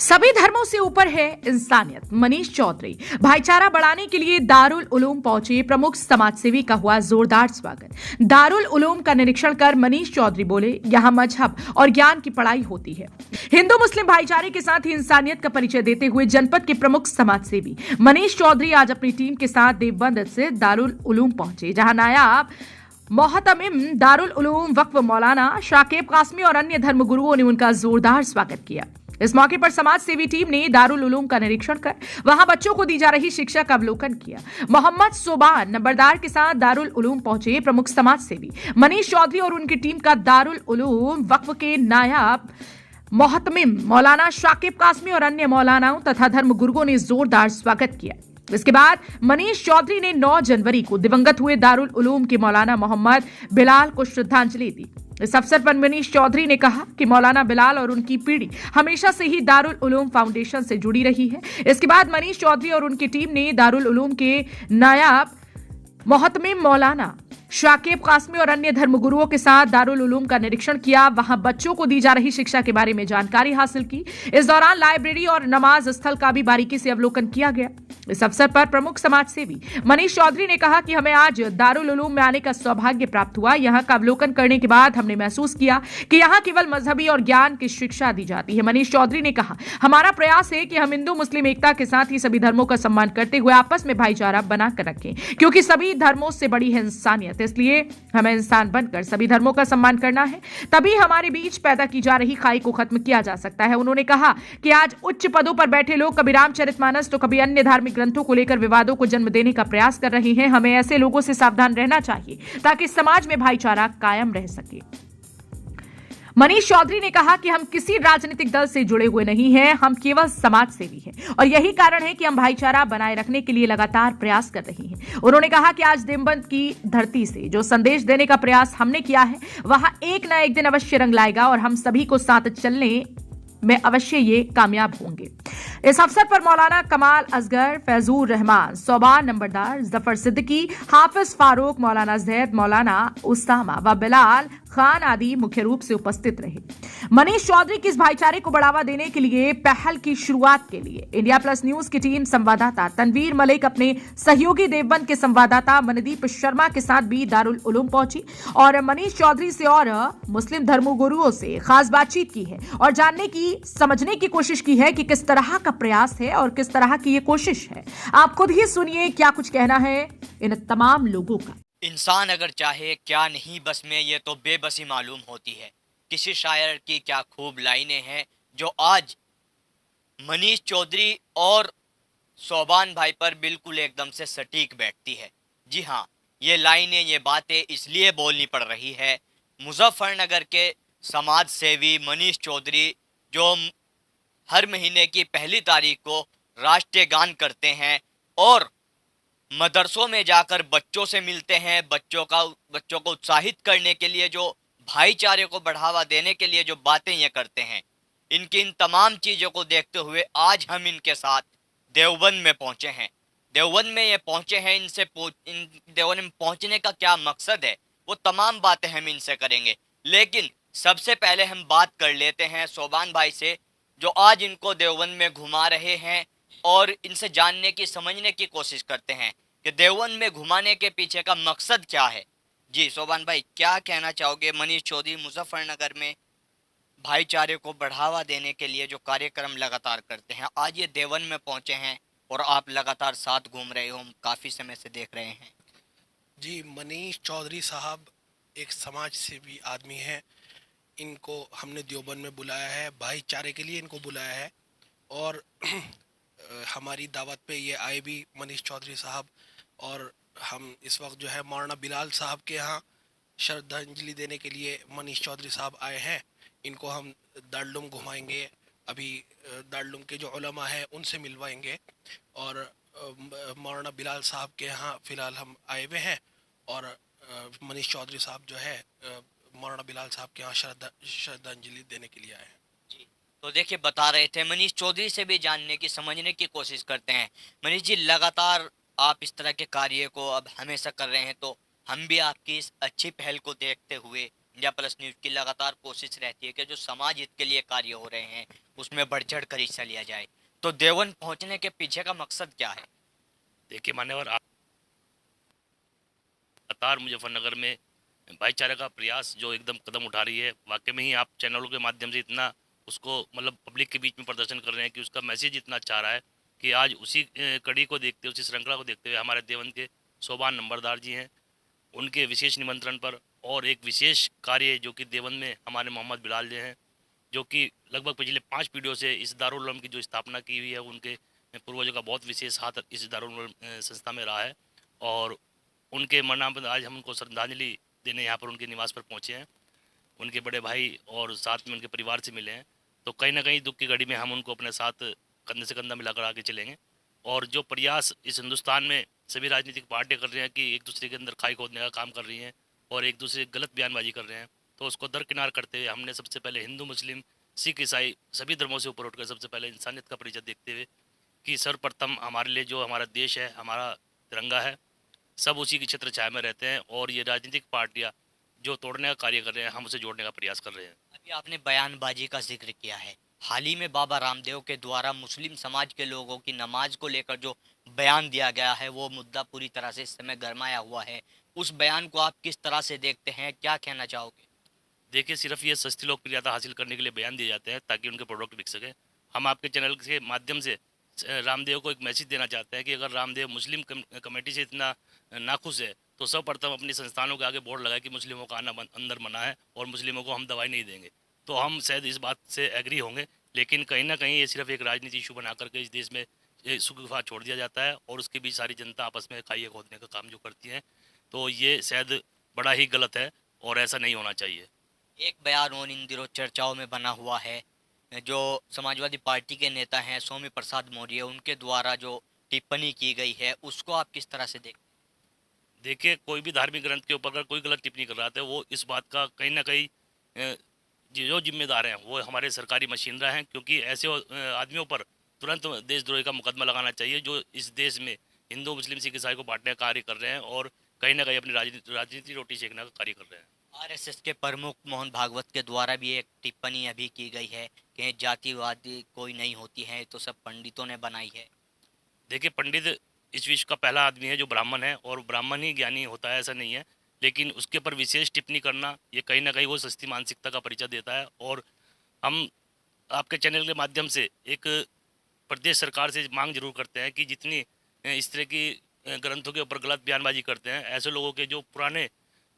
सभी धर्मों से ऊपर है इंसानियत। मनीष चौधरी भाईचारा बढ़ाने के लिए दारुल उलूम पहुंचे प्रमुख समाजसेवी का हुआ जोरदार स्वागत। दारुल उलूम का निरीक्षण कर मनीष चौधरी बोले, यहां मजहब और ज्ञान की पढ़ाई होती है। हिंदू मुस्लिम भाईचारे के साथ ही इंसानियत का परिचय देते हुए जनपद के प्रमुख समाजसेवी मनीष चौधरी आज अपनी टीम के साथ देवबंद से दारुल उलूम पहुंचे, जहां नायाब मोहतमिम दारुल उलूम वक्फ मौलाना शाकिब कासमी और अन्य धर्मगुरुओं ने उनका जोरदार स्वागत किया। इस मौके पर समाज सेवी टीम ने दारुल उलूम का निरीक्षण कर वहां बच्चों को दी जा रही शिक्षा का अवलोकन किया। मोहम्मद सोबान नंबरदार के साथ दारुल उलूम पहुंचे प्रमुख समाज सेवी मनीष चौधरी और उनकी टीम का दारुल उलूम वक्फ के नायाब मोहतमिम मौलाना शाकिब कासमी और अन्य मौलानाओं तथा धर्मगुरुओं ने जोरदार स्वागत किया। इसके बाद मनीष चौधरी ने 9 जनवरी को दिवंगत हुए दारुल उलूम के मौलाना मोहम्मद बिलाल को श्रद्धांजलि दी। इस अवसर पर मनीष चौधरी ने कहा कि मौलाना बिलाल और उनकी पीढ़ी हमेशा से ही दारुल उलूम फाउंडेशन से जुड़ी रही है। इसके बाद मनीष चौधरी और उनकी टीम ने दारुल उलूम के नायाब मोहतमिम मौलाना शाकिब कासमी और अन्य धर्मगुरुओं के साथ दारुल उलूम का निरीक्षण किया। वहां बच्चों को दी जा रही शिक्षा के बारे में जानकारी हासिल की। इस दौरान लाइब्रेरी और नमाज स्थल का भी बारीकी से अवलोकन किया गया। इस अवसर पर प्रमुख समाज सेवी मनीष चौधरी ने कहा कि हमें आज दारुल उलूम में आने का सौभाग्य प्राप्त हुआ। यहां का अवलोकन करने के बाद हमने महसूस किया कि यहां केवल मजहबी और ज्ञान की शिक्षा दी जाती है। मनीष चौधरी ने कहा, हमारा प्रयास है कि हम हिंदू मुस्लिम एकता के साथ ही सभी धर्मों का सम्मान करते हुए आपस में भाईचारा बनाकर रखें, क्योंकि सभी धर्मों से बड़ी है इंसानियत। इसलिए हमें इंसान बनकर सभी धर्मों का सम्मान करना है, तभी हमारे बीच पैदा की जा रही खाई को खत्म किया जा सकता है। उन्होंने कहा कि आज उच्च पदों पर बैठे लोग कभी रामचरितमानस तो कभी अन्य धार्मिक ग्रंथों को लेकर विवादों को जन्म देने का प्रयास कर रहे हैं। हमें ऐसे लोगों से सावधान रहना चाहिए ताकि समाज में भाईचारा कायम रह सके। मनीष चौधरी ने कहा कि हम किसी राजनीतिक दल से जुड़े हुए नहीं हैं, हम केवल समाज सेवी हैं और यही कारण है कि हम भाईचारा बनाए रखने के लिए लगातार प्रयास कर रहे हैं। उन्होंने कहा कि आज देवबंद की धरती से जो संदेश देने का प्रयास हमने किया है वहां एक ना एक दिन अवश्य रंग लाएगा और हम सभी को साथ चलने में अवश्य ये कामयाब होंगे। इस अवसर पर मौलाना कमाल असगर, फैजूर रहमान, सोबान नंबरदार, जफर सिद्दीकी, हाफिज फारूक, मौलाना जैद, मौलाना उसामा व बिलाल खान आदि मुख्य रूप से उपस्थित रहे। मनीष चौधरी की इस भाईचारे को बढ़ावा देने के लिए पहल की शुरुआत के लिए इंडिया प्लस न्यूज की टीम संवाददाता तनवीर मलिक अपने सहयोगी देवबंद के संवाददाता मनदीप शर्मा के साथ भी दारुल उलूम पहुंची और मनीष चौधरी से और मुस्लिम धर्मगुरुओं से खास बातचीत की है और जानने की समझने की कोशिश की है कि किस तरह का प्रयास है और किस तरह की ये कोशिश है। आप खुद ही सुनिए क्या कुछ कहना है इन तमाम लोगों का। इंसान अगर चाहे क्या नहीं बस में, ये तो बेबसी मालूम होती है। किसी शायर की क्या खूब लाइनें हैं जो आज मनीष चौधरी और सोबान भाई पर बिल्कुल एकदम से सटीक बैठती है। जी हाँ, ये लाइनें, ये बातें इसलिए बोलनी पड़ रही है। मुजफ्फरनगर के समाज सेवी मनीष चौधरी जो हर महीने की पहली तारीख को राष्ट्रीय गान करते हैं और मदरसों में जाकर बच्चों से मिलते हैं, बच्चों को उत्साहित करने के लिए, जो भाईचारे को बढ़ावा देने के लिए जो बातें ये करते हैं, इनकी इन तमाम चीज़ों को देखते हुए आज हम इनके साथ देवबंद में पहुंचे हैं। देवबंद में ये पहुंचे हैं, इन देवबंद में पहुंचने का क्या मकसद है वो तमाम बातें हम इनसे करेंगे। लेकिन सबसे पहले हम बात कर लेते हैं सोबान भाई से, जो आज इनको देवबंद में घुमा रहे हैं और इनसे जानने की, समझने की कोशिश करते हैं कि देवबंद में घुमाने के पीछे का मकसद क्या है। जी सोबान भाई, क्या कहना चाहोगे? मनीष चौधरी मुजफ्फरनगर में भाईचारे को बढ़ावा देने के लिए जो कार्यक्रम लगातार करते हैं, आज ये देवबंद में पहुंचे हैं और आप लगातार साथ घूम रहे हो, हम काफ़ी समय से देख रहे हैं। जी, मनीष चौधरी साहब एक समाज सेवी आदमी हैं। इनको हमने देवबंद में बुलाया है, भाईचारे के लिए इनको बुलाया है और हमारी दावत पे ये आए भी मनीष चौधरी साहब। और हम इस वक्त जो है मौलाना बिलाल साहब के यहाँ श्रद्धांजलि देने के लिए मनीष चौधरी साहब आए हैं। इनको हम दारुल घुमाएंगे, अभी दारुल के जो उलमा हैं उनसे मिलवाएंगे और मौलाना बिलाल साहब के यहाँ फ़िलहाल हम आए हुए हैं और मनीष चौधरी साहब जो है मौलाना बिलाल साहब के यहाँ श्रद्धांजलि देने के लिए आए हैं। जी, तो देखिए, बता रहे थे मनीष चौधरी से भी जानने की, समझने की कोशिश करते हैं। मनीष जी, लगातार आप इस तरह के कार्य को अब हमेशा कर रहे हैं, तो हम भी आपकी इस अच्छी पहल को देखते हुए इंडिया प्लस न्यूज की लगातार कोशिश रहती है कि जो समाज हित के लिए कार्य हो रहे हैं उसमें बढ़ चढ़ कर हिस्सा लिया जाए। तो देवन पहुंचने के पीछे का मकसद क्या है? देखिए मान्यवर, आप लगातार मुजफ्फरनगर में भाईचारे का प्रयास जो एकदम कदम उठा रही है, वाकई में ही आप चैनलों के माध्यम से इतना उसको मतलब पब्लिक के बीच में प्रदर्शन कर रहे हैं कि उसका मैसेज इतना अच्छा रहा है कि आज उसी कड़ी को देखते हुए, उसी श्रृंखला को देखते हुए हमारे देवन के सोबान नंबरदार जी हैं, उनके विशेष निमंत्रण पर और एक विशेष कार्य जो कि देवन में हमारे मोहम्मद बिलाल जी हैं, जो कि लगभग पिछले 5 पीढ़ियों से इस दारुल उलूम की जो स्थापना की हुई है, उनके पूर्वजों का बहुत विशेष हाथ इस दारुल उलूम संस्था में रहा है। और उनके मरनाम आज हम उनको श्रद्धांजलि देने यहाँ पर उनके निवास पर पहुँचे हैं। उनके बड़े भाई और साथ में उनके परिवार से मिले हैं, तो कहीं ना कहीं दुख की घड़ी में हम उनको अपने साथ कंधे से कंधा मिलाकर आगे चलेंगे। और जो प्रयास इस हिंदुस्तान में सभी राजनीतिक पार्टियां कर रही हैं कि एक दूसरे के अंदर खाई खोदने का काम कर रही हैं और एक दूसरे गलत बयानबाजी कर रहे हैं, तो उसको दरकिनार करते हुए हमने सबसे पहले हिंदू, मुस्लिम, सिख, ईसाई सभी धर्मों से ऊपर उठकर सबसे पहले इंसानियत का परिचय देखते हुए कि सर्वप्रथम हमारे लिए जो हमारा देश है, हमारा तिरंगा है, सब उसी की छत्र छाया में रहते हैं और ये राजनीतिक पार्टियां जो तोड़ने का कार्य कर रहे हैं, हम उसे जोड़ने का प्रयास कर रहे हैं। अभी आपने बयानबाजी का जिक्र किया है। हाल ही में बाबा रामदेव के द्वारा मुस्लिम समाज के लोगों की नमाज को लेकर जो बयान दिया गया है वो मुद्दा पूरी तरह से इस समय गरमाया हुआ है। उस बयान को आप किस तरह से देखते हैं, क्या कहना चाहोगे? देखिए, सिर्फ ये सस्ती लोकप्रियता हासिल करने के लिए बयान दिए जाते हैं ताकि उनके प्रोडक्ट बिक सके। हम आपके चैनल के माध्यम से रामदेव को एक मैसेज देना चाहते हैं कि अगर रामदेव मुस्लिम कमेटी से इतना नाखुश है तो सर्वप्रथम अपनी संस्थानों के आगे बोर्ड लगाए कि मुस्लिमों का आना अंदर मना है और मुस्लिमों को हम दवाई नहीं देंगे, तो हम शायद इस बात से एग्री होंगे। लेकिन कहीं ना कहीं ये सिर्फ एक राजनीति इशू बना करके इस देश में सुखफा छोड़ दिया जाता है और उसके बीच सारी जनता आपस में खाइए खोदने का काम जो करती है, तो ये शायद बड़ा ही गलत है और ऐसा नहीं होना चाहिए। एक बयान और इन दिनों चर्चाओं में बना हुआ है, जो समाजवादी पार्टी के नेता हैं सौम्य प्रसाद मौर्य, उनके द्वारा जो टिप्पणी की गई है उसको आप किस तरह से देखते देखिए, कोई भी धार्मिक ग्रंथ के ऊपर अगर कोई गलत टिप्पणी कर रहा है तो वो इस बात का कहीं ना कहीं जो जिम्मेदार हैं वो हमारे सरकारी मशीनरा हैं, क्योंकि ऐसे आदमियों पर तुरंत देशद्रोही का मुकदमा लगाना चाहिए जो इस देश में हिंदू, मुस्लिम, सिख, ईसाई को बांटने का कार्य कर रहे हैं और कहीं ना कहीं अपनी राजनीति रोटी सेकने का कार्य कर रहे हैं। हैं? आरएसएस के प्रमुख मोहन भागवत के द्वारा भी एक टिप्पणी अभी की गई है कि जातिवादी कोई नहीं होती है, तो सब पंडितों ने बनाई है। देखिए, पंडित इस विश्व का पहला आदमी है जो ब्राह्मण है और ब्राह्मण ही ज्ञानी होता है, ऐसा नहीं है। लेकिन उसके ऊपर विशेष टिप्पणी करना ये कहीं ना कहीं वो सस्ती मानसिकता का परिचय देता है। और हम आपके चैनल के माध्यम से एक प्रदेश सरकार से मांग जरूर करते हैं कि जितनी इस तरह की ग्रंथों के ऊपर गलत बयानबाजी करते हैं, ऐसे लोगों के जो पुराने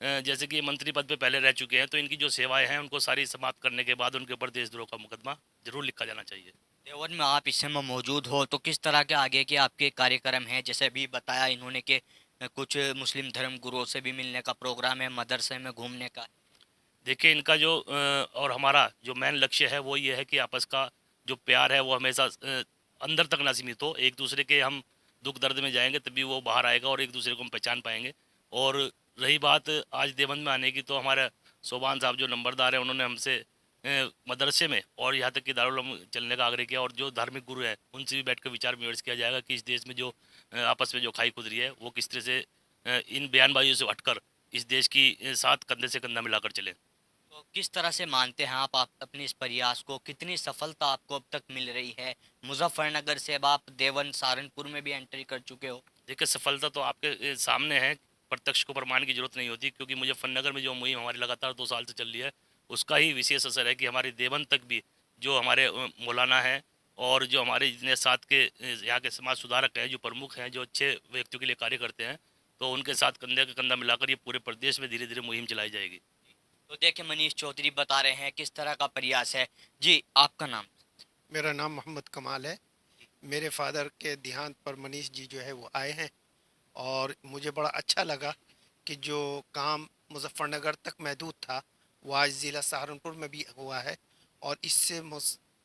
जैसे कि मंत्री पद पे पहले रह चुके हैं, तो इनकी जो सेवाएं हैं उनको सारी समाप्त करने के बाद उनके ऊपर देशद्रोह का मुकदमा जरूर लिखा जाना चाहिए। देवन में आप इस समय मौजूद हो तो किस तरह के आगे के आपके कार्यक्रम हैं? जैसे अभी बताया इन्होंने कि कुछ मुस्लिम धर्म गुरुओं से भी मिलने का प्रोग्राम है, मदरसे में घूमने का। देखिए, इनका जो और हमारा जो मेन लक्ष्य है वो ये है कि आपस का जो प्यार है वो हमेशा अंदर तक ना सीमित हो। एक दूसरे के हम दुख दर्द में जाएंगे तभी वो बाहर आएगा और एक दूसरे को हम पहचान पाएंगे। और रही बात आज देवबंद में आने की, तो हमारे सोबान साहब जो नंबरदार हैं उन्होंने हमसे मदरसे में और यहाँ तक कि दारुल उलूम चलने का आग्रह किया और जो धार्मिक गुरु हैं उनसे भी बैठकर विचार विमर्श किया जाएगा कि इस देश में जो आपस में जो खाई खुद रही है वो किस तरह से इन बयानबाजियों से हटकर इस देश की साथ कंधे से कंधा मिलाकर चले। तो किस तरह से मानते हैं आप अपने इस प्रयास को? कितनी सफलता आपको अब तक मिल रही है? मुजफ्फरनगर से अब आप देवन, सहारनपुर में भी एंट्री कर चुके हो। देखिए, सफलता तो आपके सामने है, प्रत्यक्ष को प्रमाण की जरूरत नहीं होती, क्योंकि मुजफ्फरनगर में जो मुहिम हमारी लगातार 2 साल से चल रही है उसका ही विशेष असर है कि हमारे देवबंद तक भी जो हमारे मौलाना हैं और जो हमारे जितने साथ के यहाँ के समाज सुधारक हैं, जो प्रमुख हैं, जो अच्छे व्यक्तियों के लिए कार्य करते हैं, तो उनके साथ कंधे का कंधा मिलाकर ये पूरे प्रदेश में धीरे धीरे मुहिम चलाई जाएगी। तो देखिए, मनीष चौधरी बता रहे हैं किस तरह का प्रयास है। जी, आपका नाम? मेरा नाम मोहम्मद कमाल है। मेरे फादर के देहांत पर मनीष जी जो है वो आए हैं और मुझे बड़ा अच्छा लगा कि जो काम मुजफ्फरनगर तक महदूद था वो आज ज़िला सहारनपुर में भी हुआ है और इससे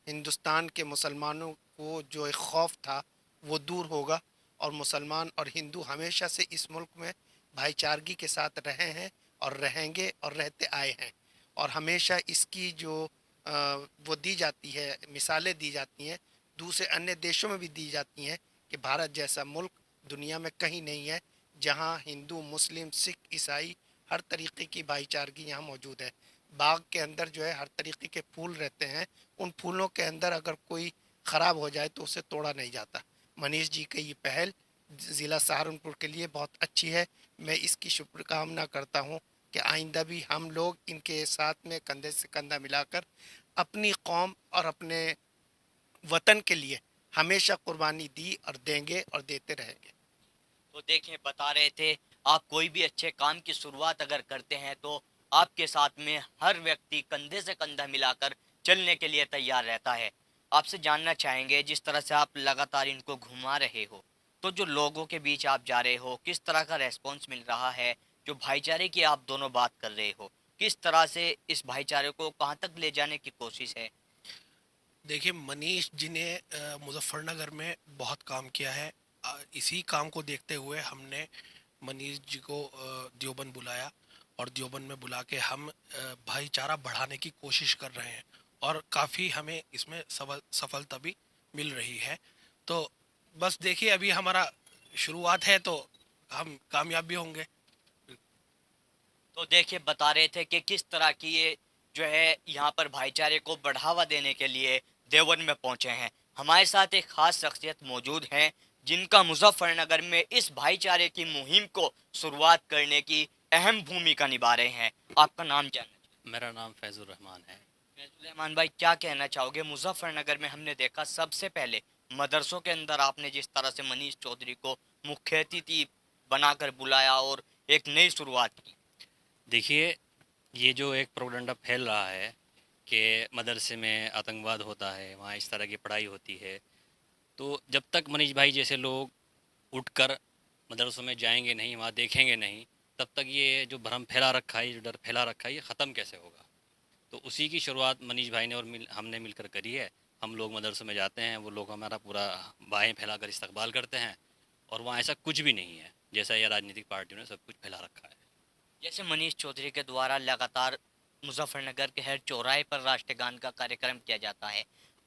हिंदुस्तान के मुसलमानों को जो एक खौफ था वो दूर होगा और मुसलमान और हिंदू हमेशा से इस मुल्क में भाईचारगी के साथ रहे हैं और रहेंगे और रहते आए हैं। और हमेशा इसकी जो वो दी जाती है, मिसालें दी जाती हैं, दूसरे अन्य देशों में भी दी जाती हैं कि भारत जैसा मुल्क दुनिया में कहीं नहीं है जहां हिंदू, मुस्लिम, सिख, ईसाई हर तरीके की भाईचारगी यहाँ मौजूद है। बाग के अंदर जो है हर तरीके के फूल रहते हैं, उन फूलों के अंदर अगर कोई ख़राब हो जाए तो उसे तोड़ा नहीं जाता। मनीष जी की ये पहल ज़िला सहारनपुर के लिए बहुत अच्छी है। मैं इसकी शुभकामना करता हूँ कि आइंदा भी हम लोग इनके साथ में कंधे से कंधा मिलाकर अपनी कौम और अपने वतन के लिए हमेशा कुर्बानी दी और देंगे और देते रहेंगे। तो देखें, बता रहे थे आप कोई भी अच्छे काम की शुरुआत अगर करते हैं तो आपके साथ में हर व्यक्ति कंधे से कंधा मिलाकर चलने के लिए तैयार रहता है। आपसे जानना चाहेंगे, जिस तरह से आप लगातार इनको घुमा रहे हो, तो जो लोगों के बीच आप जा रहे हो, किस तरह का रेस्पॉन्स मिल रहा है? जो भाईचारे की आप दोनों बात कर रहे हो, किस तरह से इस भाईचारे को कहाँ तक ले जाने की कोशिश है? देखिए, मनीष जी ने मुजफ्फरनगर में बहुत काम किया है। इसी काम को देखते हुए हमने मनीष जी को देवबंद बुलाया और देवबंद में बुला के हम भाईचारा बढ़ाने की कोशिश कर रहे हैं और काफ़ी हमें इसमें सफलता भी मिल रही है। तो बस देखिए, अभी हमारा शुरुआत है तो हम कामयाब भी होंगे। तो देखिए, बता रहे थे कि किस तरह की ये जो है यहाँ पर भाईचारे को बढ़ावा देने के लिए देवबंद में पहुंचे हैं। हमारे साथ एक खास शख्सियत मौजूद हैं जिनका मुजफ्फरनगर में इस भाईचारे की मुहिम को शुरुआत करने की अहम भूमिका निभा रहे हैं। आपका नाम जानना? मेरा नाम फैज़ुर रहमान है। रहमान भाई, क्या कहना चाहोगे? मुजफ्फरनगर में हमने देखा सबसे पहले मदरसों के अंदर आपने जिस तरह से मनीष चौधरी को मुख्य अतिथि बनाकर बुलाया और एक नई शुरुआत की। देखिए, ये जो एक प्रोपेगेंडा फैल रहा है कि मदरसे में आतंकवाद होता है, वहाँ इस तरह की पढ़ाई होती है, तो जब तक मनीष भाई जैसे लोग उठकर मदरसों में जाएंगे नहीं, वहाँ देखेंगे नहीं, तब तक ये जो भ्रम फैला रखा है, जो डर फैला रखा है, ये ख़त्म कैसे होगा? तो उसी की शुरुआत मनीष भाई ने और हमने मिलकर करी है। हम लोग मदरसों में जाते हैं, वो लोग हमारा पूरा बाहें फैलाकर इस्तकबाल करते हैं और वहाँ ऐसा कुछ भी नहीं है जैसा ये राजनीतिक पार्टियों ने सब कुछ फैला रखा है। जैसे मनीष चौधरी के द्वारा लगातार मुजफ्फरनगर के हर चौराहे पर राष्ट्रगान का कार्यक्रम किया जाता है।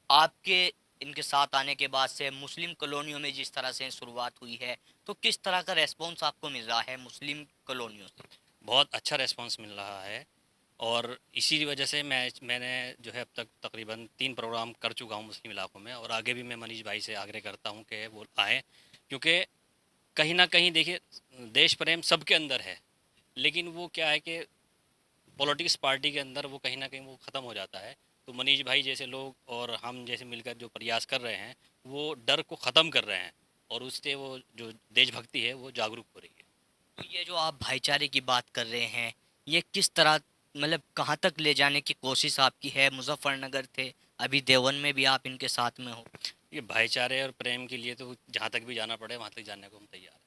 आपके इनके साथ आने के बाद से मुस्लिम कॉलोनियों में जिस तरह से शुरुआत हुई है, तो किस तरह का रेस्पॉन्स आपको मिल रहा है मुस्लिम कॉलोनियों से? बहुत अच्छा रेस्पॉन्स मिल रहा है और इसी वजह से मैंने जो है अब तक तकरीबन 3 प्रोग्राम कर चुका हूँ मुस्लिम इलाकों में और आगे भी मैं मनीष भाई से आग्रह करता हूँ कि वो आएँ, क्योंकि कहीं ना कहीं देखिए देश प्रेम सबके अंदर है, लेकिन वो क्या है कि पॉलिटिक्स पार्टी के अंदर वो कहीं ना कहीं वो ख़त्म हो जाता है। तो मनीष भाई जैसे लोग और हम जैसे मिलकर जो प्रयास कर रहे हैं वो डर को ख़त्म कर रहे हैं और उससे वो जो देशभक्ति है वो जागरूक हो रही है। तो ये जो आप भाईचारे की बात कर रहे हैं, ये किस तरह, मतलब कहाँ तक ले जाने की कोशिश आपकी है? मुजफ्फरनगर थे, अभी देवबंद में भी आप इनके साथ में हो। ये भाईचारे और प्रेम के लिए तो जहाँ तक भी जाना पड़े वहाँ तक जाने को हम तैयार हैं।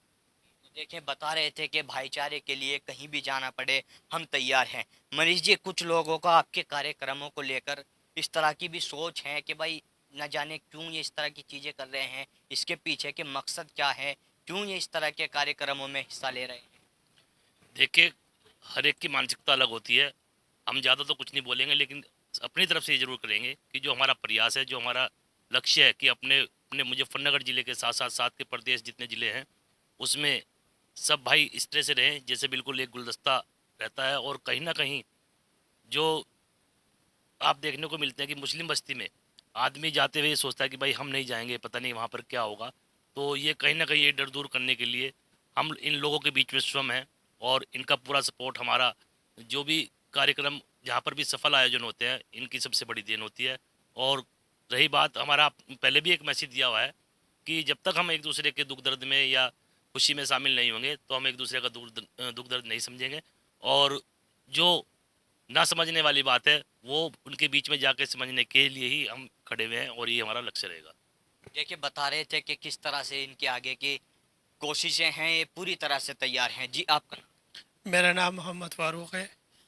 देखें, बता रहे थे कि भाईचारे के लिए कहीं भी जाना पड़े हम तैयार हैं। मनीष जी, कुछ लोगों का आपके कार्यक्रमों को लेकर इस तरह की भी सोच है कि भाई न जाने क्यों ये इस तरह की चीज़ें कर रहे हैं, इसके पीछे के मकसद क्या है, क्यों ये इस तरह के कार्यक्रमों में हिस्सा ले रहे हैं? देखिए, हर एक की मानसिकता अलग होती है। हम ज़्यादा तो कुछ नहीं बोलेंगे, लेकिन अपनी तरफ से ये ज़रूर करेंगे कि जो हमारा प्रयास है, जो हमारा लक्ष्य है कि अपने अपने मुजफ्फरनगर ज़िले के साथ साथ साथ के प्रदेश जितने ज़िले हैं उसमें सब भाई इस तरह से रहें जैसे बिल्कुल एक गुलदस्ता रहता है। और कहीं ना कहीं जो आप देखने को मिलते हैं कि मुस्लिम बस्ती में आदमी जाते हुए ये सोचता है कि भाई हम नहीं जाएंगे, पता नहीं वहाँ पर क्या होगा। तो ये कहीं ना कहीं ये डर दूर करने के लिए हम इन लोगों के बीच में स्वयं हैं और इनका पूरा सपोर्ट, हमारा जो भी कार्यक्रम जहाँ पर भी सफल आयोजन होते हैं, इनकी सबसे बड़ी देन होती है। और रही बात, हमारा पहले भी एक मैसेज दिया हुआ है कि जब तक हम एक दूसरे के दुख दर्द में या खुशी में शामिल नहीं होंगे तो हम एक दूसरे का दुख दर्द नहीं समझेंगे। और जो ना समझने वाली बात है वो उनके बीच में जाकर समझने के लिए ही हम खड़े हुए हैं और ये हमारा लक्ष्य रहेगा। देखिए, बता रहे थे कि किस तरह से इनके आगे की कोशिशें हैं, ये पूरी तरह से तैयार हैं। जी, आपका नाम? मेरा नाम मोहम्मद फारूक है।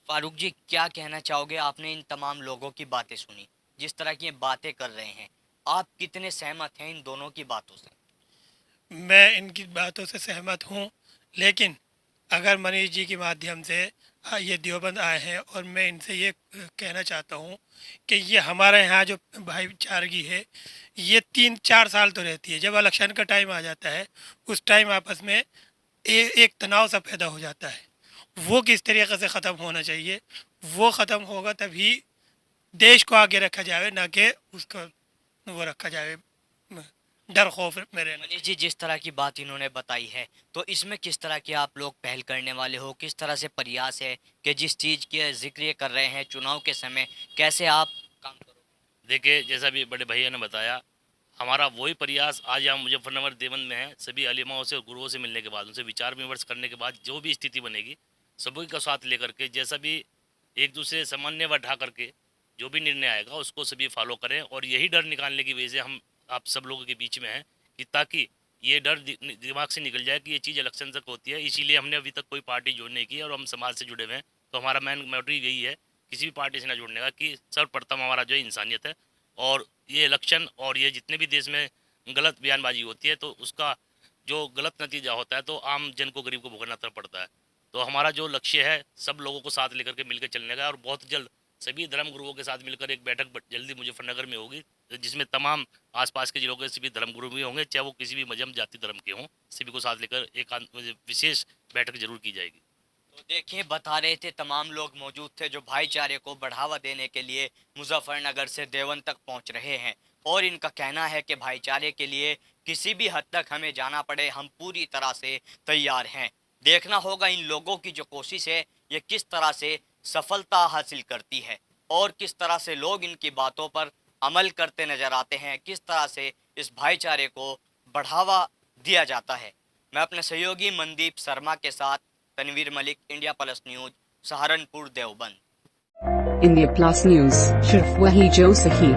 फारूक जी, क्या कहना चाहोगे? आपने इन तमाम लोगों की बातें सुनी, जिस तरह की ये बातें कर रहे हैं, आप कितने सहमत हैं इन दोनों की बातों से? मैं इनकी बातों से सहमत हूँ, लेकिन अगर मनीष जी के माध्यम से ये देवबंद आए हैं और मैं इनसे ये कहना चाहता हूँ कि ये हमारे यहाँ जो भाईचारगी है ये 3-4 साल तो रहती है। जब इलेक्शन का टाइम आ जाता है उस टाइम आपस में एक तनाव सा पैदा हो जाता है। वो किस तरीके से ख़त्म होना चाहिए। वो ख़त्म होगा तभी देश को आगे रखा जाए, ना कि उसको वो रखा जाए डर खौफ में रहना। मनीष जी, जिस तरह की बात इन्होंने बताई है, तो इसमें किस तरह की आप लोग पहल करने वाले हो, किस तरह से प्रयास है कि जिस चीज़ के जिक्र ये कर रहे हैं चुनाव के समय, कैसे आप काम करोगे? देखिए, जैसा भी बड़े भैया ने बताया, हमारा वही प्रयास आज हम मुजफ्फरनगर देवबंद में है। सभी अलीमाओं से और गुरुओं से मिलने के बाद, उनसे विचार विमर्श करने के बाद जो भी स्थिति बनेगी, सभी का साथ लेकर के, जैसा भी एक दूसरे समन्वय बैठा करके जो भी निर्णय आएगा उसको सभी फॉलो करें। और यही डर निकालने की वजह से हम आप सब लोगों के बीच में हैं कि ताकि ये डर दिमाग से निकल जाए कि ये चीज़ इलेक्शन तक होती है। इसीलिए हमने अभी तक कोई पार्टी जोड़ नहीं की और हम समाज से जुड़े हुए हैं। तो हमारा मेन मोटिव यही है किसी भी पार्टी से ना जुड़ने का, कि सर्वप्रथम हमारा जो है इंसानियत है। और ये इलेक्शन और ये जितने भी देश में गलत बयानबाजी होती है तो उसका जो गलत नतीजा होता है तो आम जन को, गरीब को भुगतना पड़ता है। तो हमारा जो लक्ष्य है सब लोगों को साथ लेकर के मिलकर चलने का, और बहुत जल्द सभी धर्म गुरुओं के साथ मिलकर एक बैठक जल्दी मुजफ्फरनगर में होगी, जिसमें तमाम आसपास के जिलों के सभी धर्म गुरु भी होंगे, चाहे वो किसी भी मजहब जाति धर्म के हों। सभी को साथ लेकर एक विशेष बैठक जरूर की जाएगी। तो देखिए, बता रहे थे तमाम लोग मौजूद थे जो भाईचारे को बढ़ावा देने के लिए मुजफ्फरनगर से देवबंद तक पहुंच रहे हैं, और इनका कहना है कि भाईचारे के लिए किसी भी हद तक हमें जाना पड़े, हम पूरी तरह से तैयार हैं। देखना होगा इन लोगों की जो कोशिश है ये किस तरह से सफलता हासिल करती है, और किस तरह से लोग इनकी बातों पर अमल करते नजर आते हैं, किस तरह से इस भाईचारे को बढ़ावा दिया जाता है। मैं अपने सहयोगी मनदीप शर्मा के साथ Tanveer Malik, India plus news, Saharanpur Deoband. India plus news, सिर्फ वही जो सही।